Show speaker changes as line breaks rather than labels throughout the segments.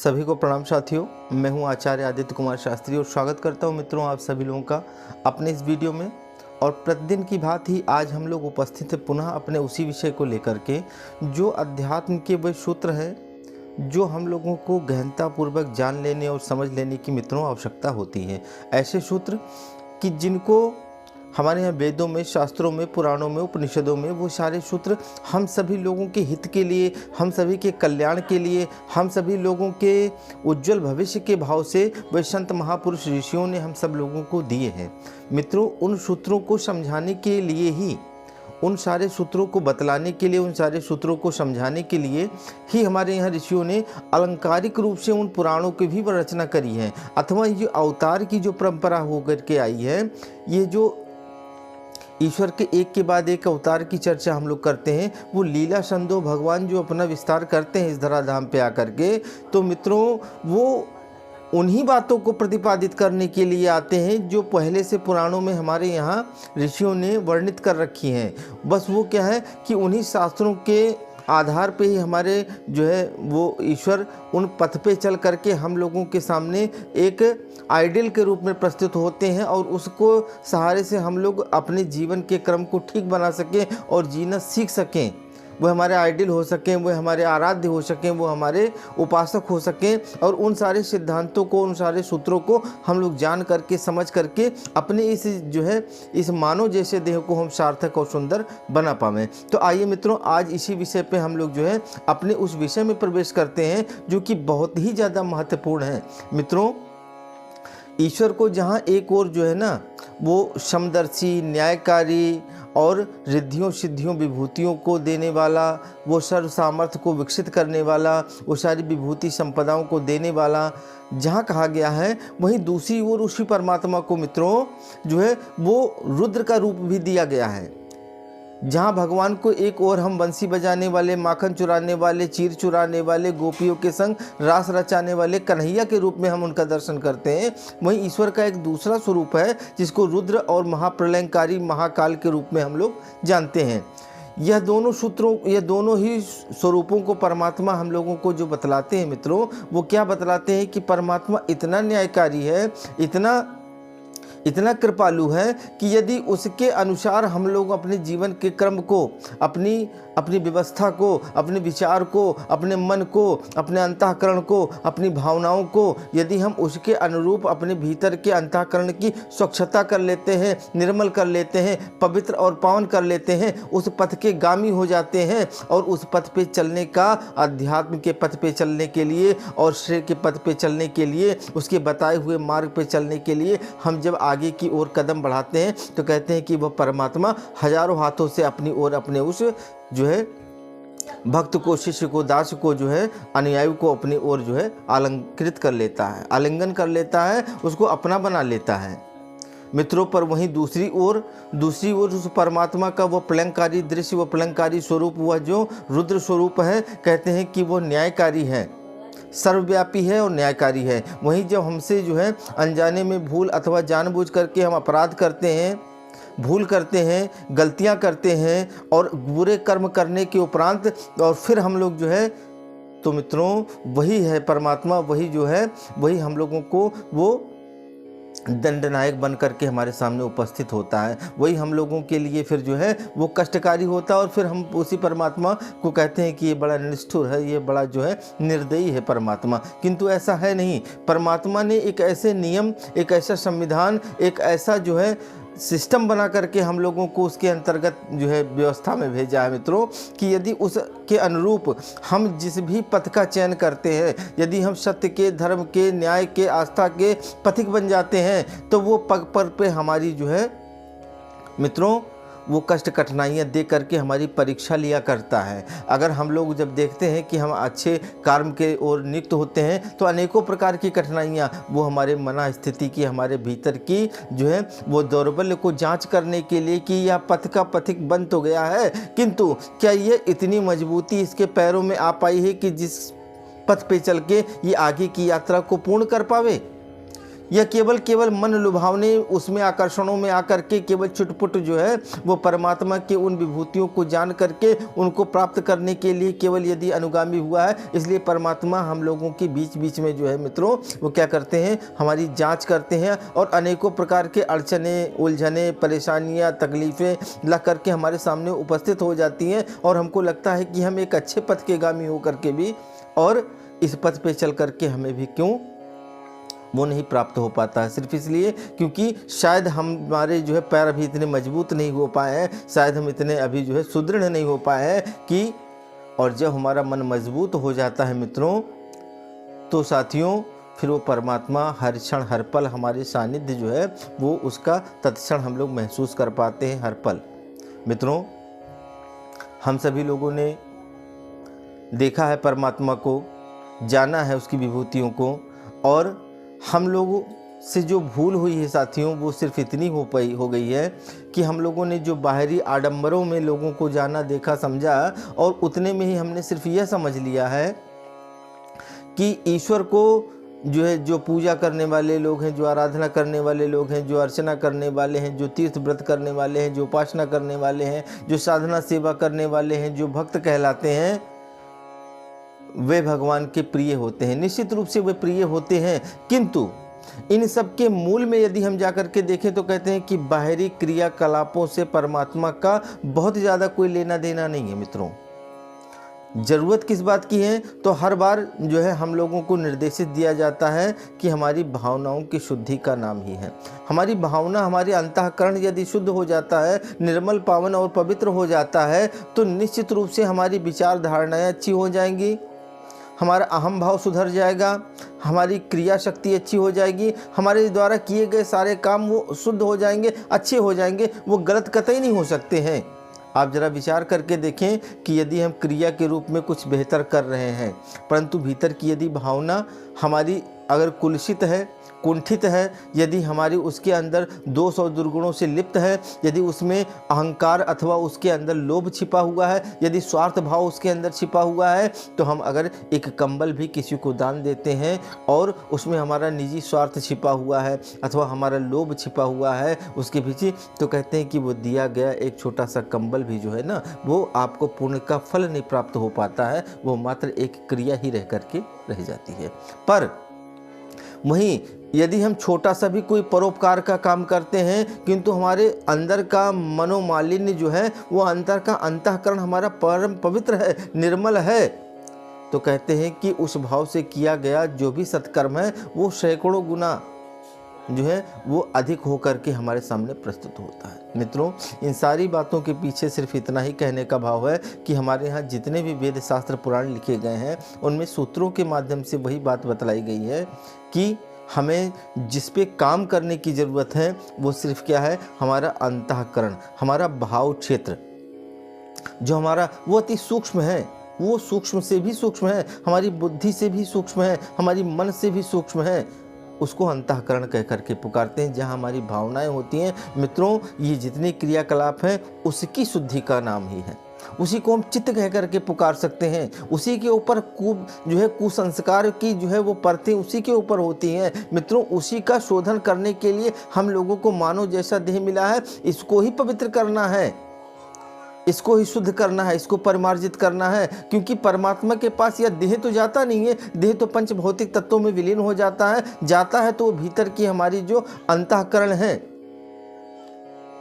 सभी को प्रणाम साथियों। मैं हूं आचार्य आदित्य कुमार शास्त्री और स्वागत करता हूं मित्रों आप सभी लोगों का अपने इस वीडियो में। और प्रतिदिन की बात ही आज हम लोग उपस्थित हैं पुनः अपने उसी विषय को लेकर के, जो अध्यात्म के वह सूत्र है जो हम लोगों को गहनतापूर्वक जान लेने और समझ लेने की मित्रों आवश्यकता होती है। ऐसे सूत्र कि जिनको हमारे यहाँ वेदों में, शास्त्रों में, पुराणों में, उपनिषदों में वो सारे सूत्र हम सभी लोगों के हित के लिए, हम सभी के कल्याण के लिए, हम सभी लोगों के उज्जवल भविष्य के भाव से वे संत महापुरुष ऋषियों ने हम सब लोगों को दिए हैं। मित्रों, उन सूत्रों को समझाने के लिए ही, उन सारे सूत्रों को बतलाने के लिए, उन सारे सूत्रों को समझाने के लिए ही हमारे यहाँ ऋषियों ने अलंकारिक रूप से उन पुराणों की भी रचना करी है। अथवा ये अवतार की जो परंपरा होकर के आई है, ये जो ईश्वर के एक के बाद एक अवतार की चर्चा हम लोग करते हैं, वो लीला संदो भगवान जो अपना विस्तार करते हैं इस धराधाम पे आकर के, तो मित्रों वो उन्हीं बातों को प्रतिपादित करने के लिए आते हैं जो पहले से पुराणों में हमारे यहाँ ऋषियों ने वर्णित कर रखी हैं। बस वो क्या है कि उन्हीं शास्त्रों के आधार पे ही हमारे जो है वो ईश्वर उन पथ पे चल करके हम लोगों के सामने एक आइडियल के रूप में प्रस्तुत होते हैं और उसको सहारे से हम लोग अपने जीवन के क्रम को ठीक बना सकें और जीना सीख सकें। वो हमारे आइडियल हो सकें, वो हमारे आराध्य हो सकें, वो हमारे उपासक हो सकें और उन सारे सिद्धांतों को, उन सारे सूत्रों को हम लोग जान करके, समझ करके अपने इस जो है इस मानव जैसे देह को हम सार्थक और सुंदर बना पावें। तो आइए मित्रों, आज इसी विषय पे हम लोग जो है अपने उस विषय में प्रवेश करते हैं जो कि बहुत ही ज़्यादा महत्वपूर्ण है। मित्रों, ईश्वर को जहाँ एक ओर जो है ना वो समदर्शी, न्यायकारी और रिद्धियों, सिद्धियों, विभूतियों को देने वाला, वो सर्व सामर्थ्य को विकसित करने वाला, वो सारी विभूति संपदाओं को देने वाला जहाँ कहा गया है, वहीं दूसरी ओर उसी परमात्मा को मित्रों जो है वो रुद्र का रूप भी दिया गया है। जहाँ भगवान को एक ओर हम बंसी बजाने वाले, माखन चुराने वाले, चीर चुराने वाले, गोपियों के संग रास रचाने वाले कन्हैया के रूप में हम उनका दर्शन करते हैं, वहीं ईश्वर का एक दूसरा स्वरूप है जिसको रुद्र और महाप्रलयंकारी महाकाल के रूप में हम लोग जानते हैं। यह दोनों ही स्वरूपों को परमात्मा हम लोगों को जो बतलाते हैं मित्रों, वो क्या बतलाते हैं कि परमात्मा इतना न्यायकारी है, इतना कृपालु है कि यदि उसके अनुसार हम लोग अपने जीवन के क्रम को, अपनी व्यवस्था को, अपने विचार को, अपने मन को, अपने अंतःकरण को, अपनी भावनाओं को यदि हम उसके अनुरूप अपने भीतर के अंतःकरण की स्वच्छता कर लेते हैं, निर्मल कर लेते हैं, पवित्र और पावन कर लेते हैं, उस पथ के गामी हो जाते हैं और उस पथ पे चलने का, अध्यात्म के पथ पे चलने के लिए और श्रेय के पथ पे चलने के लिए, उसके बताए हुए मार्ग पे चलने के लिए हम जब आगे की ओर कदम बढ़ाते हैं तो कहते हैं कि वह परमात्मा हजारों हाथों से अपनी ओर, अपने उस जो है भक्त को, शिष्य को, दास को जो है, अनुयायी को अपनी ओर जो है आलंकृत कर लेता है, आलिंगन कर लेता है, उसको अपना बना लेता है मित्रों। पर वहीं दूसरी ओर उस परमात्मा का वो प्रलयंकारी दृश्य, वो प्रलयंकारी स्वरूप, वह जो रुद्र स्वरूप है, कहते हैं कि वो न्यायकारी है, सर्वव्यापी है और न्यायकारी है। वहीं जब हमसे जो है अनजाने में भूल अथवा जानबूझ करके हम अपराध करते हैं, भूल करते हैं, गलतियां करते हैं और बुरे कर्म करने के उपरांत और फिर हम लोग जो है, तो मित्रों वही है परमात्मा, वही जो है, वही हम लोगों को वो दंडनायक बन करके हमारे सामने उपस्थित होता है। वही हम लोगों के लिए फिर जो है वो कष्टकारी होता है और फिर हम उसी परमात्मा को कहते हैं कि ये बड़ा निष्ठुर है, ये बड़ा जो है निर्दयी है परमात्मा। किंतु ऐसा है नहीं। परमात्मा ने एक ऐसे नियम, एक ऐसा संविधान, एक ऐसा जो है सिस्टम बना करके हम लोगों को उसके अंतर्गत जो है व्यवस्था में भेजा है मित्रों, कि यदि उसके अनुरूप हम जिस भी पथ का चयन करते हैं, यदि हम सत्य के, धर्म के, न्याय के, आस्था के पथिक बन जाते हैं, तो वो पग पर पे हमारी जो है मित्रों वो कष्ट कठिनाइयाँ दे करके हमारी परीक्षा लिया करता है। अगर हम लोग जब देखते हैं कि हम अच्छे कर्म के ओर नियुक्त होते हैं तो अनेकों प्रकार की कठिनाइयाँ वो हमारे मना स्थिति की, हमारे भीतर की जो है वो दौर्बल्य को जांच करने के लिए कि यह पथ का पथिक बन तो गया है, किंतु क्या ये इतनी मजबूती इसके पैरों में आ पाई है कि जिस पथ पे चल के ये आगे की यात्रा को पूर्ण कर पावे। या केवल मन लुभावने उसमें आकर्षणों में आकर के केवल छुटपुट जो है वो परमात्मा के उन विभूतियों को जान करके उनको प्राप्त करने के लिए केवल यदि अनुगामी हुआ है। इसलिए परमात्मा हम लोगों के बीच बीच में जो है मित्रों वो क्या करते हैं, हमारी जांच करते हैं और अनेकों प्रकार के अड़चने, उलझने, परेशानियां, तकलीफ़ें ला करके हमारे सामने उपस्थित हो जाती हैं और हमको लगता है कि हम एक अच्छे पथ के गामी हो करके भी और इस पथ पे चल करके हमें भी क्यों वो नहीं प्राप्त हो पाता है। सिर्फ इसलिए क्योंकि शायद हमारे जो है पैर अभी इतने मजबूत नहीं हो पाए हैं, शायद हम इतने अभी जो है सुदृढ़ नहीं हो पाए हैं कि, और जब हमारा मन मजबूत हो जाता है मित्रों तो साथियों फिर वो परमात्मा हर क्षण हर पल हमारे सानिध्य जो है वो उसका तत्क्षण हम लोग महसूस कर पाते हैं हर पल। मित्रों हम सभी लोगों ने देखा है परमात्मा को, जाना है उसकी विभूतियों को, और हम लोगों से जो भूल हुई है साथियों वो सिर्फ इतनी हो गई है कि हम लोगों ने जो बाहरी आडंबरों में लोगों को जाना, देखा, समझा और उतने में ही हमने सिर्फ यह समझ लिया है कि ईश्वर को जो है, जो पूजा करने वाले लोग हैं, जो आराधना करने वाले लोग हैं, जो अर्चना करने वाले हैं, जो तीर्थ व्रत करने वाले हैं, जो उपासना करने वाले हैं, जो साधना सेवा करने वाले हैं, जो भक्त कहलाते हैं, वे भगवान के प्रिय होते हैं। निश्चित रूप से वे प्रिय होते हैं, किंतु इन सब के मूल में यदि हम जाकर के देखें तो कहते हैं कि बाहरी क्रियाकलापों से परमात्मा का बहुत ज़्यादा कोई लेना देना नहीं है। मित्रों ज़रूरत किस बात की है, तो हर बार जो है हम लोगों को निर्देशित दिया जाता है कि हमारी भावनाओं की शुद्धि का नाम ही है। हमारी भावना, हमारी अंतःकरण यदि शुद्ध हो जाता है, निर्मल, पावन और पवित्र हो जाता है तो निश्चित रूप से हमारी विचार धारणाएँ अच्छी हो जाएंगी, हमारा अहम भाव सुधर जाएगा, हमारी क्रिया शक्ति अच्छी हो जाएगी, हमारे द्वारा किए गए सारे काम वो शुद्ध हो जाएंगे, अच्छे हो जाएंगे, वो गलत कतई नहीं हो सकते हैं। आप ज़रा विचार करके देखें कि यदि हम क्रिया के रूप में कुछ बेहतर कर रहे हैं परंतु भीतर की यदि भावना हमारी अगर कुलसित है, कुंठित है, यदि हमारी उसके अंदर दोष और दुर्गुणों से लिप्त है, यदि उसमें अहंकार अथवा उसके अंदर लोभ छिपा हुआ है, यदि स्वार्थ भाव उसके अंदर छिपा हुआ है, तो हम अगर एक कंबल भी किसी को दान देते हैं और उसमें हमारा निजी स्वार्थ छिपा हुआ है अथवा हमारा लोभ छिपा हुआ है उसके पीछे, तो कहते हैं कि वो दिया गया एक छोटा सा कंबल भी जो है ना वो आपको पुण्य का फल नहीं प्राप्त हो पाता है, वो मात्र एक क्रिया ही रह करके रह जाती है। पर वहीं यदि हम छोटा सा भी कोई परोपकार का काम करते हैं किंतु हमारे अंदर का मनोमालिन्य जो है वो अंतर का अंतःकरण हमारा परम पवित्र है, निर्मल है, तो कहते हैं कि उस भाव से किया गया जो भी सत्कर्म है वो सैकड़ों गुना जो है वो अधिक होकर के हमारे सामने प्रस्तुत होता है। मित्रों इन सारी बातों के पीछे सिर्फ इतना ही कहने का भाव है कि हमारे यहाँ जितने भी वेद शास्त्र पुराण लिखे गए हैं उनमें सूत्रों के माध्यम से वही बात बतलाई गई है कि हमें जिस पे काम करने की ज़रूरत है वो सिर्फ क्या है, हमारा अंतःकरण, हमारा भाव क्षेत्र जो हमारा वो अति सूक्ष्म है, वो सूक्ष्म से भी सूक्ष्म है, हमारी बुद्धि से भी सूक्ष्म है, हमारी मन से भी सूक्ष्म है, उसको अंतःकरण कह करके पुकारते हैं। जहाँ हमारी भावनाएं होती हैं मित्रों, ये जितने क्रियाकलाप हैं उसकी शुद्धि का नाम ही है, उसी को हम चित्त कह करके पुकार सकते हैं। उसी के ऊपर जो है कुसंस्कार की जो है वो परतें उसी के ऊपर होती हैं। मित्रों उसी का शोधन करने के लिए हम लोगों को मानव जैसा देह मिला है, इसको ही पवित्र करना है, इसको ही शुद्ध करना है, इसको परिमार्जित करना है, क्योंकि परमात्मा के पास यह देह तो जाता नहीं है, देह तो पंच भौतिक तत्वों में विलीन हो जाता है तो भीतर की हमारी जो अंतःकरण है,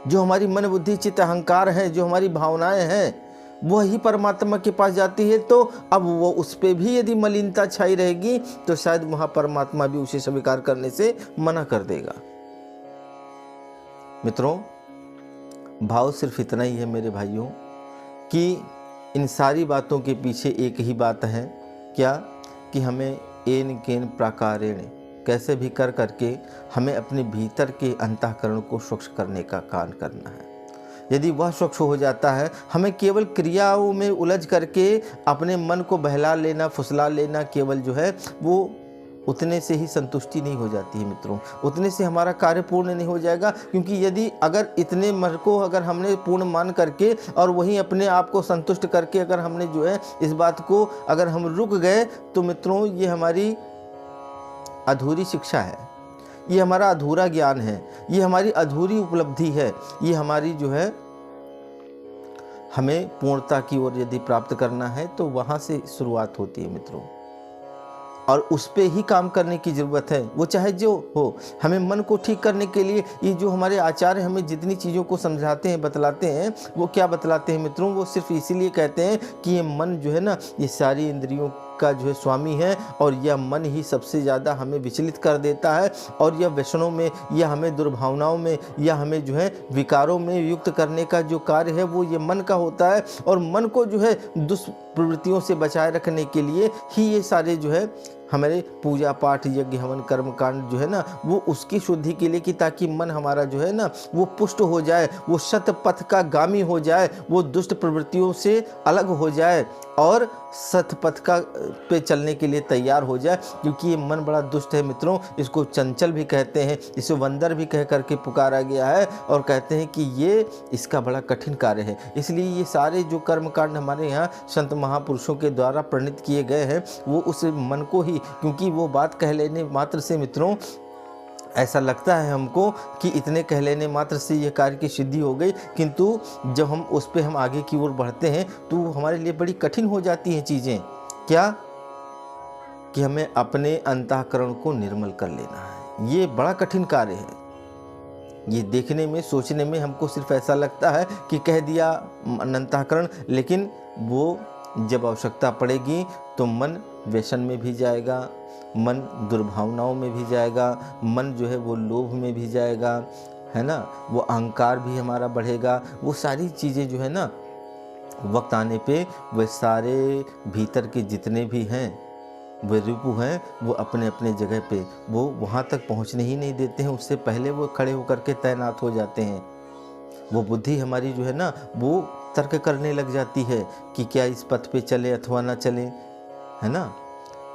जो हमारी मन बुद्धि चित्त अहंकार है, जो हमारी भावनाएं हैं वही परमात्मा के पास जाती है। तो अब वो उस पर भी यदि मलिनता छाई रहेगी तो शायद वहाँ परमात्मा भी उसे स्वीकार करने से मना कर देगा। मित्रों भाव सिर्फ इतना ही है मेरे भाइयों कि इन सारी बातों के पीछे एक ही बात है, क्या कि हमें एन केन प्राकारेण कैसे भी कर करके हमें अपने भीतर के अंतःकरण को स्वच्छ करने का काम करना है। यदि वह स्वच्छ हो जाता है, हमें केवल क्रियाओं में उलझ करके अपने मन को बहला लेना, फुसला लेना, केवल जो है वो उतने से ही संतुष्टि नहीं हो जाती है मित्रों, उतने से हमारा कार्य पूर्ण नहीं हो जाएगा। क्योंकि यदि अगर इतने मन को अगर हमने पूर्ण मान करके और वहीं अपने आप को संतुष्ट करके अगर हमने जो है इस बात को अगर हम रुक गए तो मित्रों ये हमारी अधूरी शिक्षा है। ये हमारा अधूरा ज्ञान है, ये हमारी अधूरी उपलब्धि है, ये हमारी जो है हमें पूर्णता की ओर यदि प्राप्त करना है तो वहाँ से शुरुआत होती है मित्रों, और उस पे ही काम करने की ज़रूरत है, वो चाहे जो हो। हमें मन को ठीक करने के लिए ये जो हमारे आचार्य हमें जितनी चीज़ों को समझाते हैं, बतलाते हैं, वो क्या बतलाते हैं मित्रों, वो सिर्फ इसीलिए कहते हैं कि ये मन जो है ना, ये सारी इंद्रियों का जो है स्वामी है, और यह मन ही सबसे ज़्यादा हमें विचलित कर देता है, और यह व्यसनों में या हमें दुर्भावनाओं में या हमें जो है विकारों में युक्त करने का जो कार्य है वो ये मन का होता है। और मन को जो है दुष्प्रवृत्तियों से बचाए रखने के लिए ही ये सारे जो है हमारे पूजा पाठ यज्ञ हवन कर्म कांड जो है ना, वो उसकी शुद्धि के लिए, कि ताकि मन हमारा जो है ना वो पुष्ट हो जाए, वो सत पथ का गामी हो जाए, वो दुष्ट प्रवृत्तियों से अलग हो जाए और सत पथ का पे चलने के लिए तैयार हो जाए। क्योंकि ये मन बड़ा दुष्ट है मित्रों, इसको चंचल भी कहते हैं, इसे बंदर भी कह करके पुकारा गया है, और कहते हैं कि ये इसका बड़ा कठिन कार्य है। इसलिए ये सारे जो कर्म कांड हमारे यहाँ संत महापुरुषों के द्वारा प्रणीत किए गए हैं, वो उस मन को ही, क्योंकि वो बात कह लेने मात्र से मित्रों ऐसा लगता है हमको कि इतने कह लेने मात्र से ये कार्य की सिद्धि हो गई, किंतु जब हम उस पर हम आगे की ओर बढ़ते हैं तो हमारे लिए बड़ी कठिन हो जाती हैं चीज़ें। क्या? कि हमें अपने अंतःकरण को निर्मल कर लेना है। ये बड़ा कठिन कार्य है। ये देखने में, सोचने में हमको सिर्फ ऐसा लगता है कि कह दिया अंतःकरण, लेकिन वो जब आवश्यकता पड़ेगी तो मन व्यसन में भी जाएगा, मन दुर्भावनाओं में भी जाएगा, मन जो है वो लोभ में भी जाएगा, है ना, वो अहंकार भी हमारा बढ़ेगा। वो सारी चीज़ें जो है ना, वक्त आने पे वे सारे भीतर के जितने भी हैं वे रिपु हैं, वो अपने अपने जगह पे वो वहाँ तक पहुँचने ही नहीं देते हैं, उससे पहले वो खड़े होकर के तैनात हो जाते हैं। वो बुद्धि हमारी जो है ना वो तर्क करने लग जाती है कि क्या इस पथ पे चले अथवा ना चले, है ना।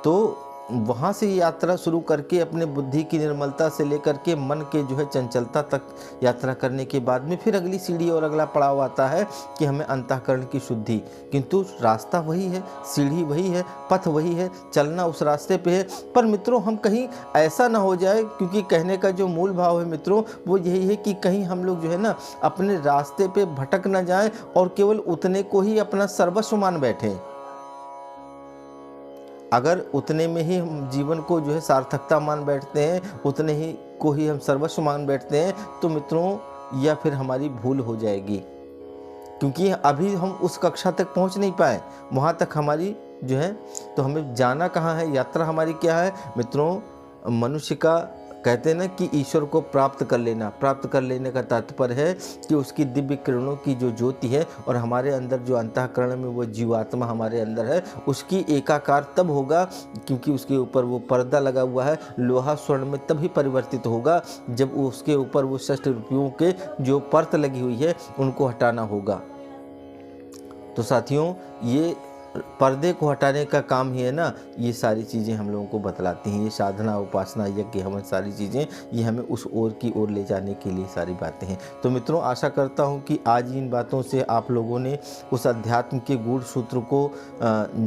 तो वहाँ से यात्रा शुरू करके अपने बुद्धि की निर्मलता से लेकर के मन के जो है चंचलता तक यात्रा करने के बाद में फिर अगली सीढ़ी और अगला पड़ाव आता है कि हमें अंतःकरण की शुद्धि। किंतु रास्ता वही है, सीढ़ी वही है, पथ वही है, चलना उस रास्ते पे है। पर मित्रों हम कहीं ऐसा ना हो जाए, क्योंकि कहने का जो मूल भाव है मित्रों वो यही है कि कहीं हम लोग जो है ना अपने रास्ते पे भटक ना जाएं और केवल उतने को ही अपना सर्वस्व मान बैठें। अगर उतने में ही हम जीवन को जो है सार्थकता मान बैठते हैं, उतने ही को ही हम सर्वस्व मान बैठते हैं, तो मित्रों या फिर हमारी भूल हो जाएगी। क्योंकि अभी हम उस कक्षा तक पहुंच नहीं पाए, वहां तक हमारी जो है, तो हमें जाना कहाँ है, यात्रा हमारी क्या है मित्रों। मनुष्य का कहते हैं ना कि ईश्वर को प्राप्त कर लेना। प्राप्त कर लेने का तात्पर्य है कि उसकी दिव्य किरणों की जो ज्योति है और हमारे अंदर जो अंतःकरण में वो जीवात्मा हमारे अंदर है, उसकी एकाकार तब होगा क्योंकि उसके ऊपर वो पर्दा लगा हुआ है, लोहा स्वर्ण में तभी परिवर्तित होगा जब उसके ऊपर वो षष्ठ रुपयों के जो परत लगी हुई है उनको हटाना होगा। तो साथियों ये पर्दे को हटाने का काम ही है ना, ये सारी चीज़ें हम लोगों को बतलाती हैं। ये साधना उपासना यज्ञ हवन सारी चीज़ें ये हमें उस ओर की ओर ले जाने के लिए सारी बातें हैं। तो मित्रों आशा करता हूँ कि आज इन बातों से आप लोगों ने उस अध्यात्म के गूढ़ सूत्र को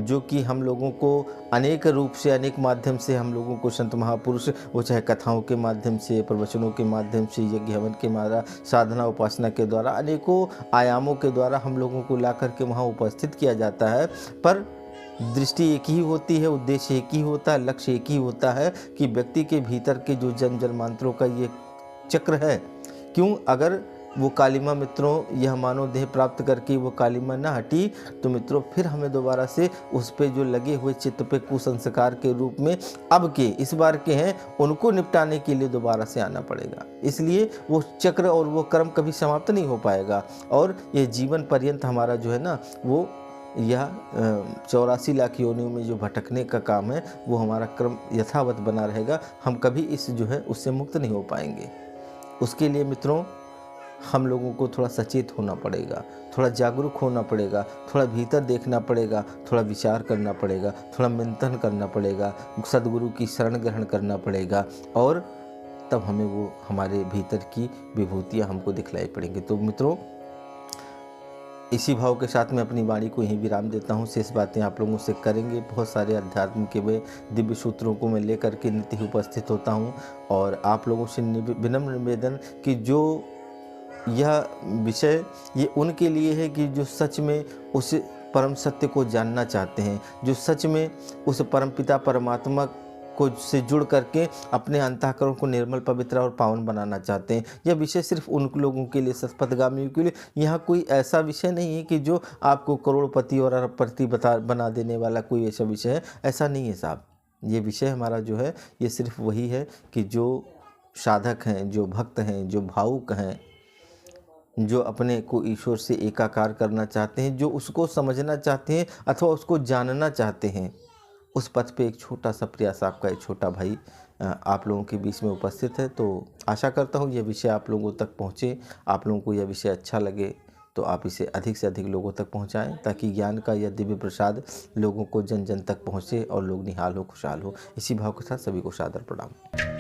जो कि हम लोगों को अनेक रूप से अनेक माध्यम से हम लोगों को संत महापुरुष, वो चाहे कथाओं के माध्यम से, प्रवचनों के माध्यम से, यज्ञ हवन के द्वारा, साधना उपासना के द्वारा, अनेकों आयामों के द्वारा हम लोगों को ला करके वहाँ उपस्थित किया जाता है। पर दृष्टि एक ही होती है, उद्देश्य एक ही होता है, लक्ष्य एक ही होता है कि व्यक्ति के भीतर के जो जन्म जन्मांतरों का ये चक्र है, क्यों अगर वो कालिमा मित्रों यह मानव देह प्राप्त करके वो कालिमा ना हटी तो मित्रों फिर हमें दोबारा से उस पे जो लगे हुए चित्त पे कुसंस्कार के रूप में अब के इस बार के हैं उनको निपटाने के लिए दोबारा से आना पड़ेगा। इसलिए वो चक्र और वो कर्म कभी समाप्त नहीं हो पाएगा और ये जीवन पर्यंत हमारा जो है ना वो यह 84 लाख योनियों में जो भटकने का काम है वो हमारा क्रम यथावत बना रहेगा। हम कभी इस जो है उससे मुक्त नहीं हो पाएंगे। उसके लिए मित्रों हम लोगों को थोड़ा सचेत होना पड़ेगा, थोड़ा जागरूक होना पड़ेगा, थोड़ा भीतर देखना पड़ेगा, थोड़ा विचार करना पड़ेगा, थोड़ा चिंतन करना पड़ेगा, सद्गुरु की शरण ग्रहण करना पड़ेगा और तब हमें वो हमारे भीतर की विभूतियाँ हमको दिखलाई पड़ेंगी। तो मित्रों इसी भाव के साथ मैं अपनी वाणी को यहीं विराम देता हूँ। शेष बातें आप लोगों से करेंगे। बहुत सारे अध्यात्म के वे दिव्य सूत्रों को मैं लेकर के नित्य ही उपस्थित होता हूँ और आप लोगों से विनम्र निवेदन कि जो यह विषय ये उनके लिए है कि जो सच में उस परम सत्य को जानना चाहते हैं, जो सच में उस परमपिता परमात्मा को से जुड़ करके अपने अंतःकरण को निर्मल, पवित्र और पावन बनाना चाहते हैं। यह विषय सिर्फ उन लोगों के लिए, सत्पथगामियों के लिए। यहाँ कोई ऐसा विषय नहीं है कि जो आपको करोड़पति और अरबपति बना देने वाला कोई ऐसा विषय है, ऐसा नहीं है साहब। ये विषय हमारा जो है ये सिर्फ वही है कि जो साधक हैं, जो भक्त हैं, जो भावुक हैं, जो अपने को ईश्वर से एकाकार करना चाहते हैं, जो उसको समझना चाहते हैं अथवा उसको जानना चाहते हैं, उस पथ पे एक छोटा सा प्रयास आपका एक छोटा भाई आप लोगों के बीच में उपस्थित है। तो आशा करता हूँ यह विषय आप लोगों तक पहुँचे, आप लोगों को यह विषय अच्छा लगे तो आप इसे अधिक से अधिक लोगों तक पहुँचाएँ ताकि ज्ञान का यह दिव्य प्रसाद लोगों को जन जन तक पहुँचे और लोग निहाल हो, खुशहाल हो। इसी भाव के साथ सभी को सादर प्रणाम।